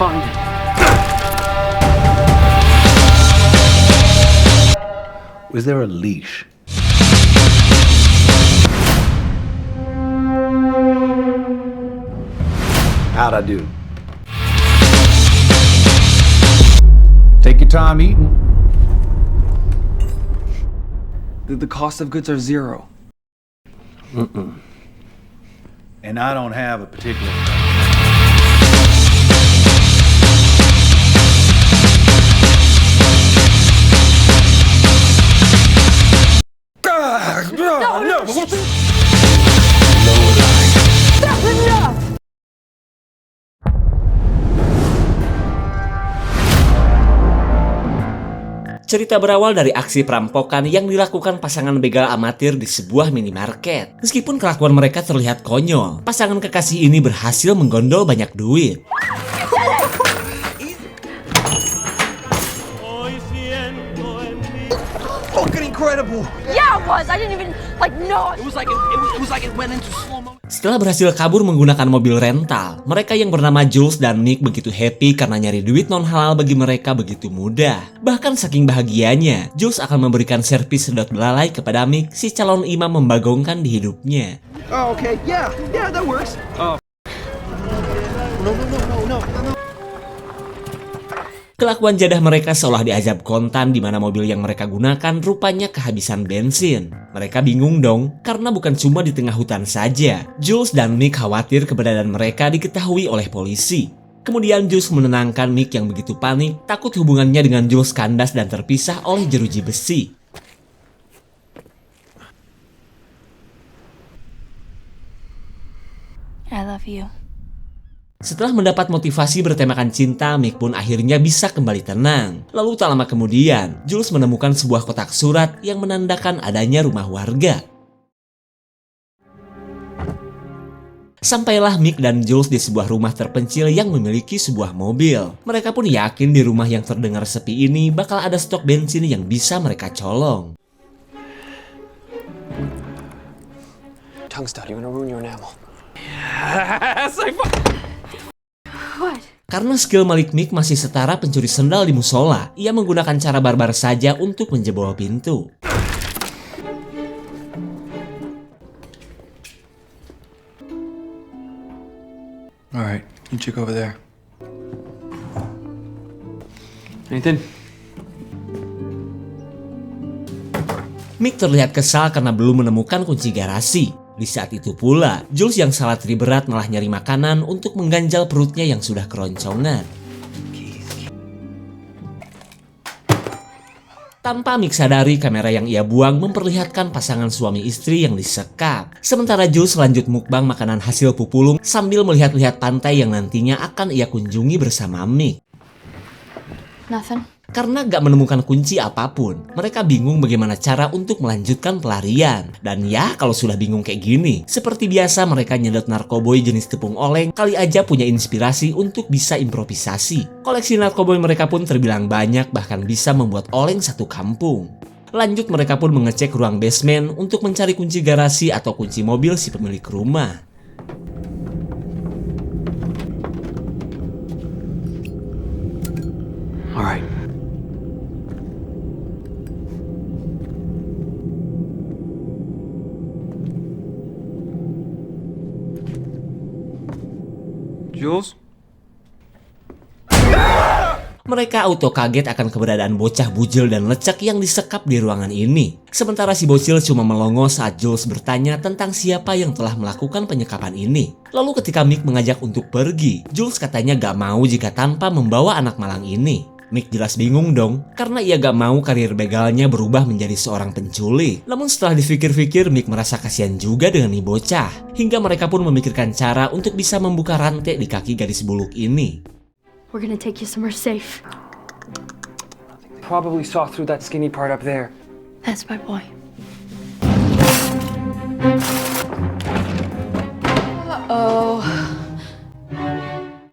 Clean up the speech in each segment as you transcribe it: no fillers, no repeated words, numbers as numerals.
Find it. Was there a leash? How'd I do? Take your time eating. The cost of goods are zero. And I don't have a particular... Cerita berawal dari aksi perampokan yang dilakukan pasangan begal amatir di sebuah minimarket. Meskipun kelakuan mereka terlihat konyol, pasangan kekasih ini berhasil menggondol banyak duit. Fucking incredible! Yeah, it was. I didn't even know. It was like it went into slow mo. Setelah berhasil kabur menggunakan mobil rental, mereka yang bernama Jules dan Nick begitu happy karena nyari duit non halal bagi mereka begitu mudah. Bahkan saking bahagianya, Jules akan memberikan servis sedot belalai kepada Mick, si calon imam membagongkan di hidupnya. Oh, okay. Yeah, that works. Oh. No. Kelakuan jadah mereka seolah diazab kontan di mana mobil yang mereka gunakan rupanya kehabisan bensin. Mereka bingung dong, karena bukan cuma di tengah hutan saja. Jules dan Mick khawatir keberadaan mereka diketahui oleh polisi. Kemudian Jules menenangkan Mick yang begitu panik, takut hubungannya dengan Jules kandas dan terpisah oleh jeruji besi. I love you. Setelah mendapat motivasi bertemakan cinta, Mick pun akhirnya bisa kembali tenang. Lalu tak lama kemudian, Jules menemukan sebuah kotak surat yang menandakan adanya rumah warga. Sampailah Mick dan Jules di sebuah rumah terpencil yang memiliki sebuah mobil. Mereka pun yakin di rumah yang terdengar sepi ini bakal ada stok bensin yang bisa mereka colong. Tungstar, you're gonna ruin your enamel. What? Karena skill Malik Mick masih setara pencuri sendal di musola, ia menggunakan cara barbar saja untuk menjebol pintu. Alright, you check over there. Anything? Mick terlihat kesal karena belum menemukan kunci garasi. Di saat itu pula, Jules yang salah berat malah nyari makanan untuk mengganjal perutnya yang sudah keroncongan. Tanpa Mick sadari, kamera yang ia buang memperlihatkan pasangan suami istri yang disekap. Sementara Jules lanjut mukbang makanan hasil pupulung sambil melihat-lihat pantai yang nantinya akan ia kunjungi bersama Mick. Nothing. Karena gak menemukan kunci apapun, mereka bingung bagaimana cara untuk melanjutkan pelarian. Dan ya, kalau sudah bingung kayak gini, seperti biasa mereka nyedot narkoboy jenis tepung oleng, kali aja punya inspirasi untuk bisa improvisasi. Koleksi narkoboy mereka pun terbilang banyak, bahkan bisa membuat oleng satu kampung. Lanjut mereka pun mengecek ruang basement untuk mencari kunci garasi atau kunci mobil si pemilik rumah. Alright. Jules? Mereka auto kaget akan keberadaan bocah bujel dan lecek yang disekap di ruangan ini. Sementara si bocil cuma melongo saat Jules bertanya tentang siapa yang telah melakukan penyekapan ini. Lalu ketika Mick mengajak untuk pergi, Jules katanya gak mau jika tanpa membawa anak malang ini. Mick jelas bingung dong, karena ia gak mau karir begalnya berubah menjadi seorang penculik. Namun setelah dipikir-pikir, Mick merasa kasihan juga dengan nih bocah. Hingga mereka pun memikirkan cara untuk bisa membuka rantai di kaki gadis buluk ini. We're gonna take you somewhere safe. Probably saw through that skinny part up there. That's my boy. Uh-oh.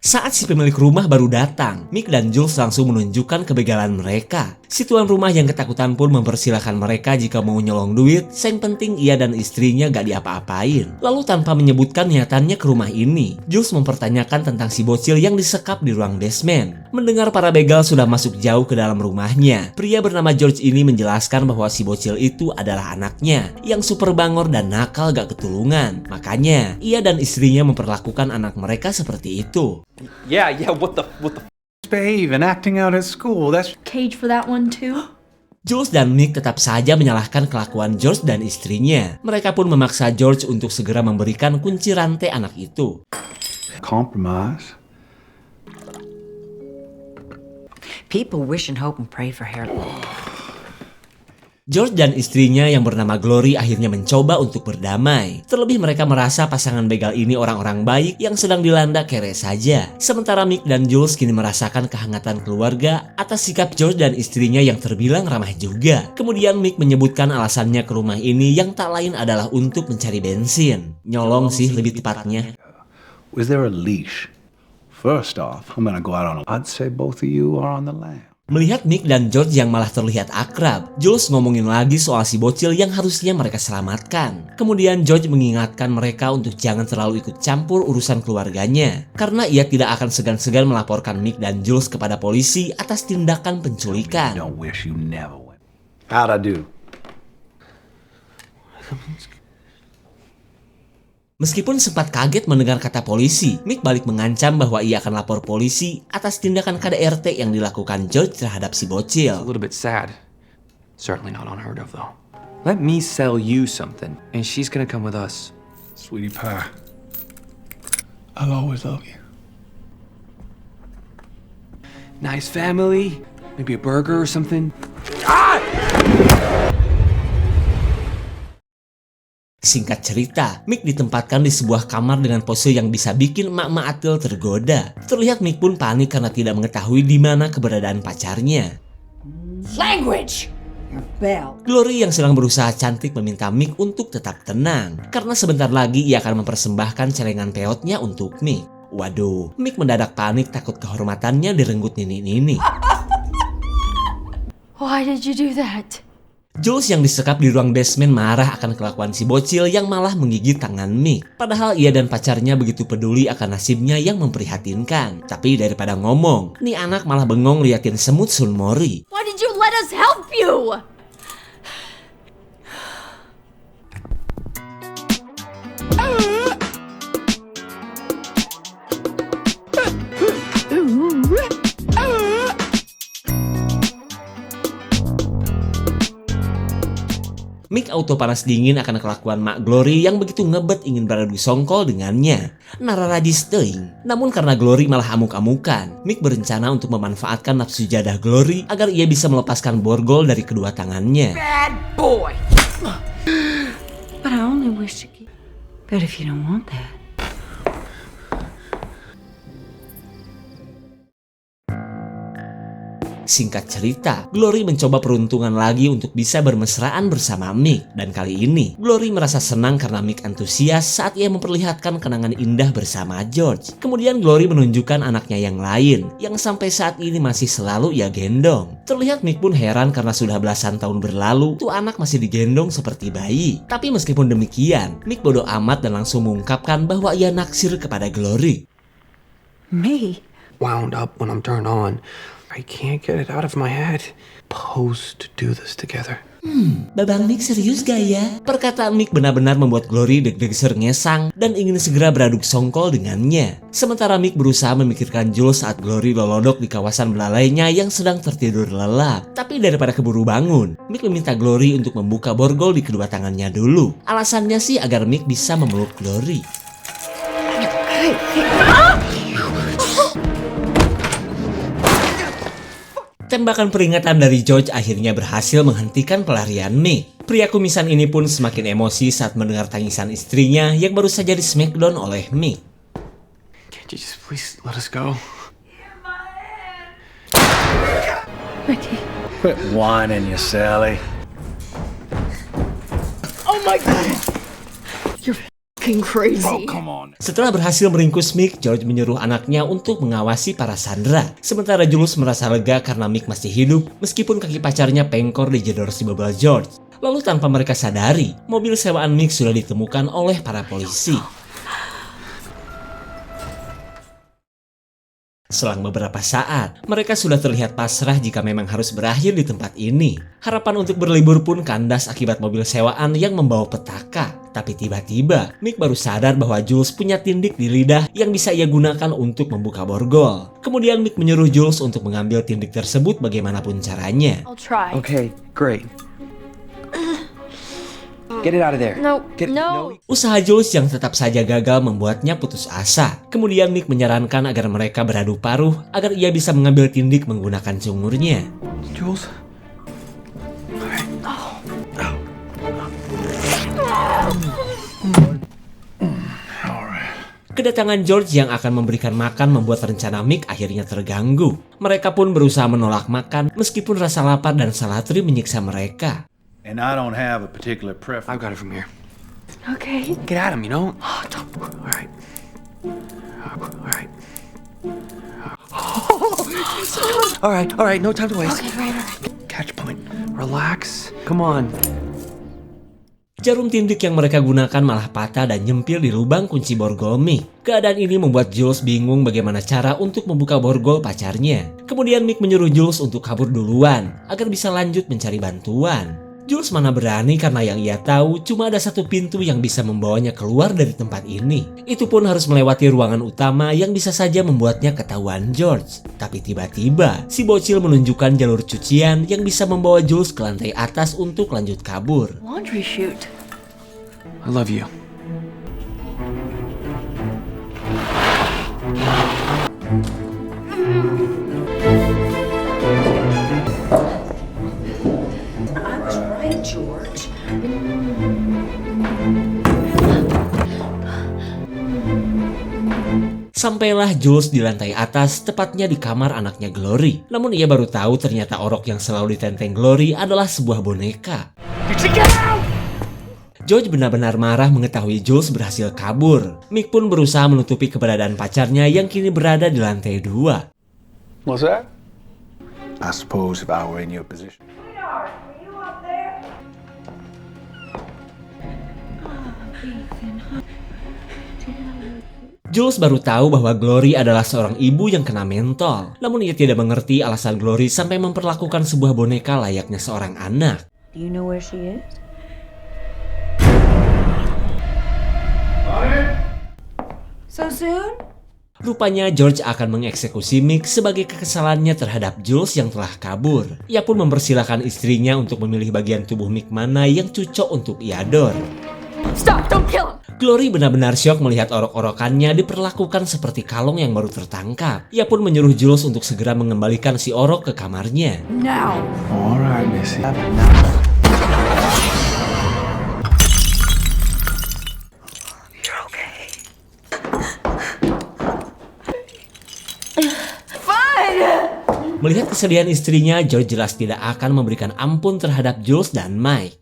Saat si pemilik rumah baru datang, Mick dan Jules langsung menunjukkan kebegalan mereka. Si tuan rumah yang ketakutan pun mempersilahkan mereka jika mau nyolong duit, yang penting ia dan istrinya gak diapa-apain. Lalu tanpa menyebutkan niatannya ke rumah ini, Jules mempertanyakan tentang si bocil yang disekap di ruang basement. Mendengar para begal sudah masuk jauh ke dalam rumahnya, pria bernama George ini menjelaskan bahwa si bocil itu adalah anaknya, yang super bangor dan nakal gak ketulungan. Makanya, ia dan istrinya memperlakukan anak mereka seperti itu. Yeah, what the Behave and acting out at school. That's Cage for that one too? Jules dan Mick tetap saja menyalahkan kelakuan George dan istrinya. Mereka pun memaksa George untuk segera memberikan kunci rantai anak itu. compromise. People wish and hope and pray for Harold. George dan istrinya yang bernama Glory akhirnya mencoba untuk berdamai. Terlebih mereka merasa pasangan begal ini orang-orang baik yang sedang dilanda kere saja. Sementara Mick dan Jules kini merasakan kehangatan keluarga atas sikap George dan istrinya yang terbilang ramah juga. Kemudian Mick menyebutkan alasannya ke rumah ini yang tak lain adalah untuk mencari bensin. Nyolong sih lebih tepatnya. Was there a leash? First off, I'm gonna go out on a... I'd say both of you are on the lam. Melihat Mick dan George yang malah terlihat akrab, Jules ngomongin lagi soal si bocil yang harusnya mereka selamatkan. Kemudian George mengingatkan mereka untuk jangan terlalu ikut campur urusan keluarganya, karena ia tidak akan segan-segan melaporkan Mick dan Jules kepada polisi atas tindakan penculikan. Don't wish you never went. How'd I do? Meskipun sempat kaget mendengar kata polisi, Mick balik mengancam bahwa ia akan lapor polisi atas tindakan KDRT yang dilakukan George terhadap si A bocil. little bit sad. Certainly not unheard of, though. Let me sell you something, and she's gonna come with us. Sweetie pie. I'll always love you. Nice family, maybe a burger or something. Singkat cerita, Mick ditempatkan di sebuah kamar dengan pose yang bisa bikin emak-emak Atil tergoda. Terlihat Mick pun panik karena tidak mengetahui di mana keberadaan pacarnya. Language! Bell. Glory yang sedang berusaha cantik meminta Mick untuk tetap tenang, karena sebentar lagi ia akan mempersembahkan celengan peotnya untuk Mick. Waduh, Mick mendadak panik takut kehormatannya direnggut nini-nini. Why did you do that? Jules yang disekap di ruang basement marah akan kelakuan si bocil yang malah menggigit tangan Mick. Padahal ia dan pacarnya begitu peduli akan nasibnya yang memprihatinkan. Tapi daripada ngomong, nih anak malah bengong liatin semut Sunmori. Why did you let us help you? Mick auto panas dingin akan kelakuan Mak Glory yang begitu ngebet ingin beradu songkol dengannya. Nararajis teuing. Namun karena Glory malah amuk-amukan, Mick berencana untuk memanfaatkan nafsu jadah Glory agar ia bisa melepaskan borgol dari kedua tangannya. Bad boy! But I only wish to keep... But if you don't want that... Singkat cerita, Glory mencoba peruntungan lagi untuk bisa bermesraan bersama Mick. Dan kali ini, Glory merasa senang karena Mick antusias saat ia memperlihatkan kenangan indah bersama George. Kemudian Glory menunjukkan anaknya yang lain, yang sampai saat ini masih selalu ia gendong. Terlihat Mick pun heran karena sudah belasan tahun berlalu, tuh anak masih digendong seperti bayi. Tapi meskipun demikian, Mick bodoh amat dan langsung mengungkapkan bahwa ia naksir kepada Glory. Me? Wound up when I'm turned on. I can't get it out of my head. Supposed to do this together. Babang Mick serius gak ya? Perkataan Mick benar-benar membuat Glory deg-deger ngesang dan ingin segera beraduk songkol dengannya. Sementara Mick berusaha memikirkan Jules saat Glory lolodok di kawasan belalainya yang sedang tertidur lelap. Tapi daripada keburu bangun, Mick meminta Glory untuk membuka borgol di kedua tangannya dulu. Alasannya sih agar Mick bisa memeluk Glory. Tembakan peringatan dari George akhirnya berhasil menghentikan pelarian Mick. Pria kumisan ini pun semakin emosi saat mendengar tangisan istrinya yang baru saja di smackdown oleh Mick. Can't you just please let us go? Ricky. Quit whining, you Sally. Oh my god! You're fucking crazy. Come on. Setelah berhasil meringkus Mick, George menyuruh anaknya untuk mengawasi para sandera. Sementara Jules merasa lega karena Mick masih hidup meskipun kaki pacarnya pengkor dijedor si bebel George. Lalu tanpa mereka sadari, mobil sewaan Mick sudah ditemukan oleh para polisi. Selang beberapa saat, mereka sudah terlihat pasrah jika memang harus berakhir di tempat ini. Harapan untuk berlibur pun kandas akibat mobil sewaan yang membawa petaka. Tapi tiba-tiba, Mick baru sadar bahwa Jules punya tindik di lidah yang bisa ia gunakan untuk membuka borgol. Kemudian Mick menyuruh Jules untuk mengambil tindik tersebut bagaimanapun caranya. I'll try. Okay, great. Get it out of there. No, Get, no. Usaha Jules yang tetap saja gagal membuatnya putus asa. Kemudian Mick menyarankan agar mereka beradu paruh agar ia bisa mengambil tindik menggunakan sumurnya. Jules. Kedatangan George yang akan memberikan makan membuat rencana Mick akhirnya terganggu. Mereka pun berusaha menolak makan meskipun rasa lapar dan salatri menyiksa mereka. And I don't have a particular preference. I've got it from here. Okay. Get at him, you know? All right. All right. All right, no time to waste. Okay, right. Catch point. Relax. Come on. Jarum tindik yang mereka gunakan malah patah dan nyempil di lubang kunci borgol Mick. Keadaan ini membuat Jules bingung bagaimana cara untuk membuka borgol pacarnya. Kemudian Mick menyuruh Jules untuk kabur duluan agar bisa lanjut mencari bantuan. Jules mana berani karena yang ia tahu cuma ada satu pintu yang bisa membawanya keluar dari tempat ini. Itu pun harus melewati ruangan utama yang bisa saja membuatnya ketahuan George. Tapi tiba-tiba si bocil menunjukkan jalur cucian yang bisa membawa Jules ke lantai atas untuk lanjut kabur. Laundry chute. I love you. Sampailah Jules di lantai atas, tepatnya di kamar anaknya Glory. Namun ia baru tahu ternyata orok yang selalu ditenteng Glory adalah sebuah boneka. George benar-benar marah mengetahui Jules berhasil kabur. Mick pun berusaha menutupi keberadaan pacarnya yang kini berada di lantai 2. What's that? I suppose if I were in your position. Jules baru tahu bahwa Glory adalah seorang ibu yang kena mentol. Namun ia tidak mengerti alasan Glory sampai memperlakukan sebuah boneka layaknya seorang anak. Do you know where she is? So soon? Rupanya George akan mengeksekusi Mick sebagai kekesalannya terhadap Jules yang telah kabur. Ia pun mempersilahkan istrinya untuk memilih bagian tubuh Mick mana yang cocok untuk iador. Stop! Don't kill him! Glory benar-benar syok melihat orok-orokannya diperlakukan seperti kalong yang baru tertangkap. Ia pun menyuruh Jules untuk segera mengembalikan si orok ke kamarnya. Now. All right, Missy. You're okay. Melihat kesedihan istrinya, George jelas tidak akan memberikan ampun terhadap Jules dan Mike.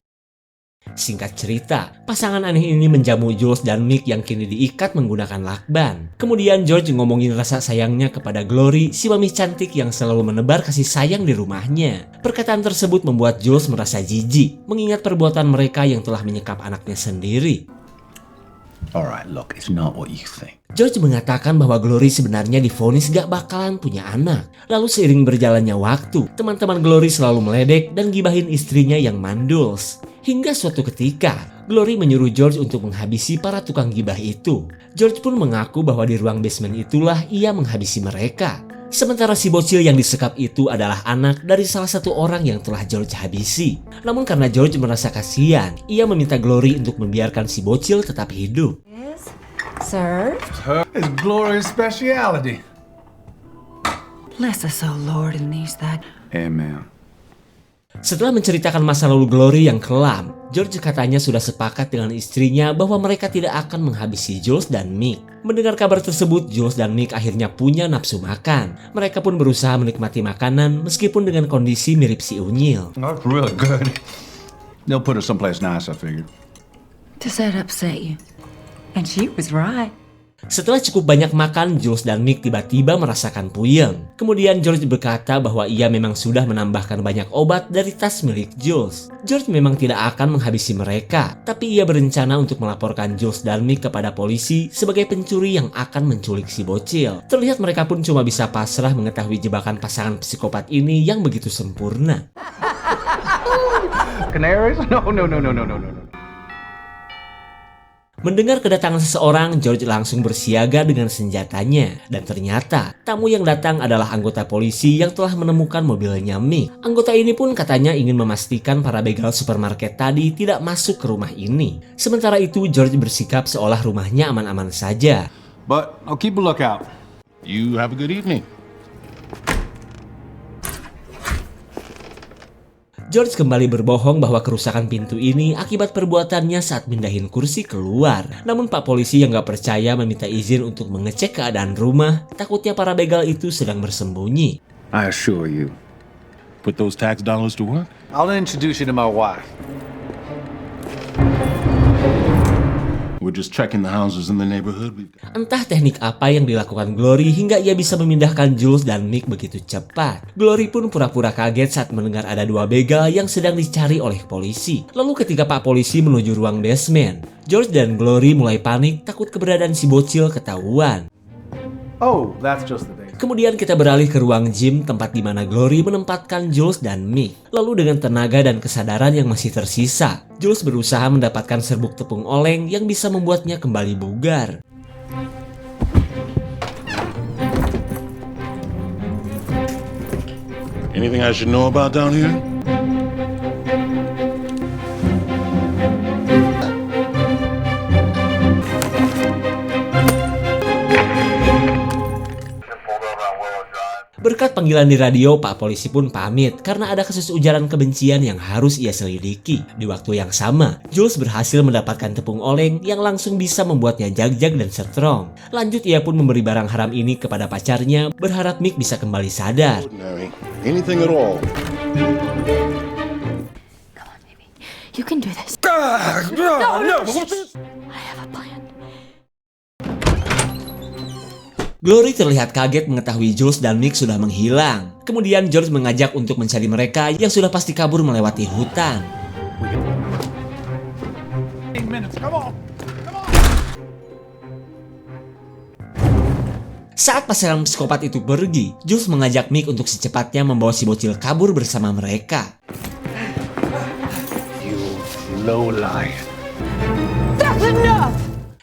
Singkat cerita, pasangan aneh ini menjamu Jules dan Mick yang kini diikat menggunakan lakban. Kemudian George ngomongin rasa sayangnya kepada Glory, si mami cantik yang selalu menebar kasih sayang di rumahnya. Perkataan tersebut membuat Jules merasa jijik, mengingat perbuatan mereka yang telah menyekap anaknya sendiri. Alright, look, it's not what you think. George mengatakan bahwa Glory sebenarnya divonis gak bakalan punya anak. Lalu seiring berjalannya waktu, teman-teman Glory selalu meledek dan gibahin istrinya yang manduls. Hingga suatu ketika, Glory menyuruh George untuk menghabisi para tukang gibah itu. George pun mengaku bahwa di ruang basement itulah ia menghabisi mereka. Sementara si bocil yang disekap itu adalah anak dari salah satu orang yang telah George habisi. Namun karena George merasa kasihan, ia meminta Glory untuk membiarkan si bocil tetap hidup. Yes, sir. It's glorious speciality. Bless us, O Lord, and these that. Amen. Setelah menceritakan masa lalu Glory yang kelam, George katanya sudah sepakat dengan istrinya bahwa mereka tidak akan menghabisi Jules dan Mick. Mendengar kabar tersebut, Jules dan Mick akhirnya punya nafsu makan. Mereka pun berusaha menikmati makanan meskipun dengan kondisi mirip si unyil. That's really good. They'll put us someplace nice, I figured. Does that upset you? And she was right. Setelah cukup banyak makan, Jules dan Mick tiba-tiba merasakan puyeng. Kemudian George berkata bahwa ia memang sudah menambahkan banyak obat dari tas milik Jules. George memang tidak akan menghabisi mereka, tapi ia berencana untuk melaporkan Jules dan Mick kepada polisi sebagai pencuri yang akan menculik si bocil. Terlihat mereka pun cuma bisa pasrah mengetahui jebakan pasangan psikopat ini yang begitu sempurna. Canaries? No. Mendengar kedatangan seseorang, George langsung bersiaga dengan senjatanya. Dan ternyata, tamu yang datang adalah anggota polisi yang telah menemukan mobilnya Mick. Anggota ini pun katanya ingin memastikan para begal supermarket tadi tidak masuk ke rumah ini. Sementara itu, George bersikap seolah rumahnya aman-aman saja. But I'll keep a lookout. You have a good evening. George kembali berbohong bahwa kerusakan pintu ini akibat perbuatannya saat mindahin kursi keluar. Namun Pak Polisi yang gak percaya meminta izin untuk mengecek keadaan rumah, takutnya para begal itu sedang bersembunyi. I assure you. Put those tax dollars to work. I'll introduce you to my wife. We're just checking the houses in the neighborhood. Entah teknik apa yang dilakukan Glory hingga ia bisa memindahkan Jules dan Mick begitu cepat. Glory pun pura-pura kaget saat mendengar ada dua begal yang sedang dicari oleh polisi. Lalu ketika Pak Polisi menuju ruang basement, George dan Glory mulai panik takut keberadaan si bocil ketahuan. Oh, that's just the base. Kemudian kita beralih ke ruang gym tempat di mana Glory menempatkan Jules dan Mick. Lalu dengan tenaga dan kesadaran yang masih tersisa, Jules berusaha mendapatkan serbuk tepung oleng yang bisa membuatnya kembali bugar. Anything I should know about down here? Berkat panggilan di radio, Pak Polisi pun pamit karena ada kasus ujaran kebencian yang harus ia selidiki. Di waktu yang sama, Jules berhasil mendapatkan tepung oleng yang langsung bisa membuatnya jag-jag dan strong. Lanjut, ia pun memberi barang haram ini kepada pacarnya, berharap Mick bisa kembali sadar. Ordinary. Anything at all. Come on, baby. You can do this. No. I have a plan. Glory terlihat kaget mengetahui Jules dan Mick sudah menghilang. Kemudian George mengajak untuk mencari mereka yang sudah pasti kabur melewati hutan. Saat pasangan psikopat itu pergi, Jules mengajak Mick untuk secepatnya membawa si bocil kabur bersama mereka. You low liar. That's enough!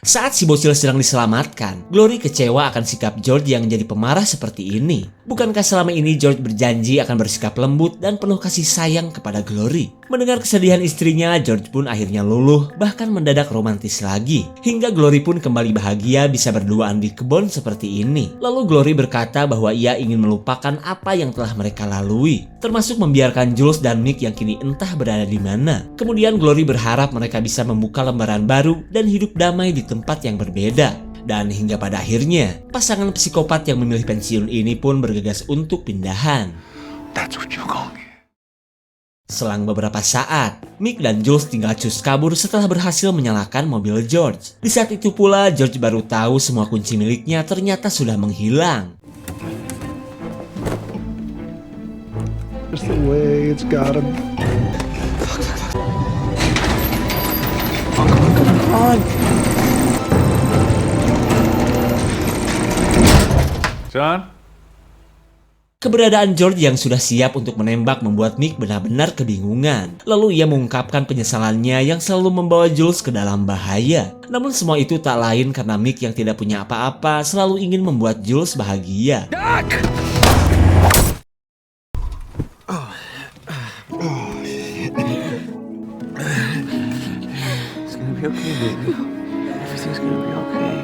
Saat si bocil sedang diselamatkan, Glory kecewa akan sikap George yang jadi pemarah seperti ini. Bukankah selama ini George berjanji akan bersikap lembut dan penuh kasih sayang kepada Glory? Mendengar kesedihan istrinya, George pun akhirnya luluh, bahkan mendadak romantis lagi. Hingga Glory pun kembali bahagia bisa berduaan di kebun seperti ini. Lalu Glory berkata bahwa ia ingin melupakan apa yang telah mereka lalui, termasuk membiarkan Jules dan Mick yang kini entah berada di mana. Kemudian Glory berharap mereka bisa membuka lembaran baru dan hidup damai di tempat yang berbeda. Dan hingga pada akhirnya, pasangan psikopat yang memilih pensiun ini pun bergegas untuk pindahan. That's what you call me. Selang beberapa saat, Mick dan Jules tinggal cus kabur setelah berhasil menyalakan mobil George. Di saat itu pula, George baru tahu semua kunci miliknya ternyata sudah menghilang. Just the way it's gotta be. John? Keberadaan George yang sudah siap untuk menembak membuat Mick benar-benar kebingungan. Lalu ia mengungkapkan penyesalannya yang selalu membawa Jules ke dalam bahaya. Namun semua itu tak lain karena Mick yang tidak punya apa-apa selalu ingin membuat Jules bahagia. It's gonna be okay, baby. Everything's gonna be okay.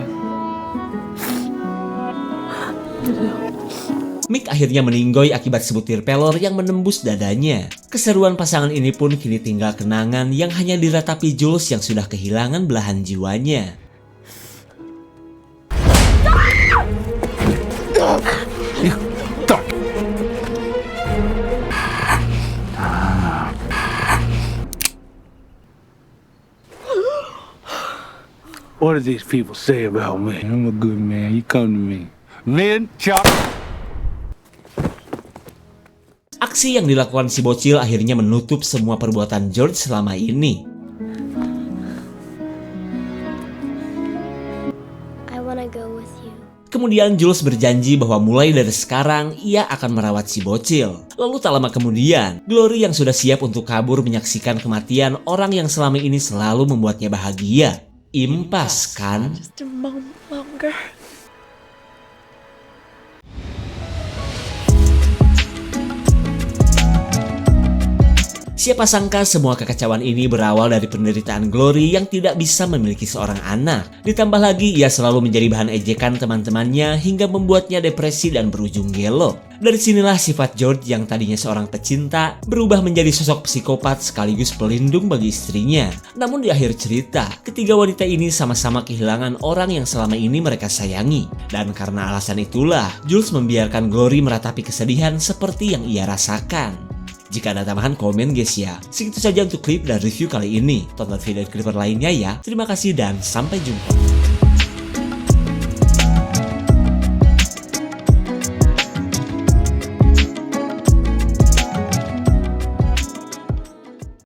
Mick akhirnya meninggoy akibat sebutir pelor yang menembus dadanya. Keseruan pasangan ini pun kini tinggal kenangan yang hanya diratapi Jules yang sudah kehilangan belahan jiwanya. What do these people say about me? I'm a good man. You come to me. Vin, chop. Aksi yang dilakukan si bocil akhirnya menutup semua perbuatan George selama ini. I wanna go with you. Kemudian Jules berjanji bahwa mulai dari sekarang ia akan merawat si bocil. Lalu tak lama kemudian, Glory yang sudah siap untuk kabur menyaksikan kematian orang yang selama ini selalu membuatnya bahagia. Impas kan? Just a moment longer. Siapa sangka semua kekacauan ini berawal dari penderitaan Glory yang tidak bisa memiliki seorang anak. Ditambah lagi ia selalu menjadi bahan ejekan teman-temannya hingga membuatnya depresi dan berujung gelo. Dari sinilah sifat George yang tadinya seorang pecinta berubah menjadi sosok psikopat sekaligus pelindung bagi istrinya. Namun di akhir cerita, ketiga wanita ini sama-sama kehilangan orang yang selama ini mereka sayangi. Dan karena alasan itulah, Jules membiarkan Glory meratapi kesedihan seperti yang ia rasakan. Jika ada tambahan, komen guys ya. Segitu saja untuk klip dan review kali ini. Tonton video klip lainnya ya. Terima kasih dan sampai jumpa.